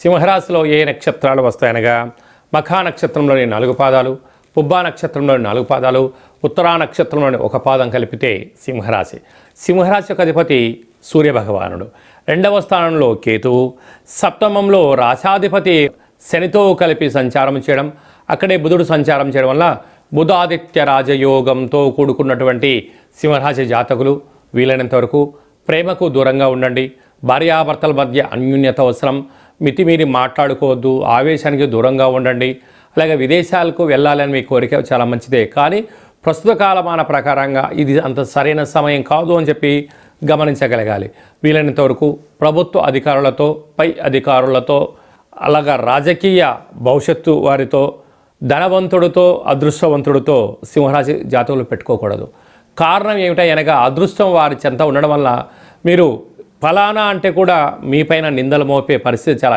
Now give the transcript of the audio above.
సింహరాశిలో ఏ నక్షత్రాలు వస్తాయనగా మఖా నక్షత్రంలోని 4 పాదాలు, పుబ్బా నక్షత్రంలోని 4 పాదాలు, ఉత్తరా నక్షత్రంలోని 1 పాదం కలిపితే సింహరాశి. సింహరాశి యొక్క అధిపతి సూర్యభగవానుడు. 2వ స్థానంలో కేతువు, సప్తమంలో రాశాధిపతి శనితో కలిపి సంచారం చేయడం, అక్కడే బుధుడు సంచారం చేయడం వల్ల బుధాదిత్య రాజయోగంతో కూడుకున్నటువంటి సింహరాశి జాతకులు వీలైనంత వరకు ప్రేమకు దూరంగా ఉండండి. భార్యాభర్తల మధ్య అన్యోన్యత అవసరం. మితిమీరి మాట్లాడుకోవద్దు. ఆవేశానికి దూరంగా ఉండండి. అలాగే విదేశాలకు వెళ్ళాలని మీ కోరిక చాలా మంచిదే, కానీ ప్రస్తుత కాలమాన ప్రకారంగా ఇది అంత సరైన సమయం కాదు అని చెప్పి గమనించగలగాలి. వీలైనంత వరకు ప్రభుత్వ అధికారులతో, పై అధికారులతో, అలాగా రాజకీయ భవిష్యత్తు వారితో, ధనవంతుడితో, అదృష్టవంతుడితో సింహరాశి జాతకులు పెట్టుకోకూడదు. కారణం ఏమిటనగా అదృష్టం వారి చెంత ఉండడం వల్ల మీరు ఫలానా అంటే కూడా మీపైన నిందలు మోపే పరిస్థితి చాలా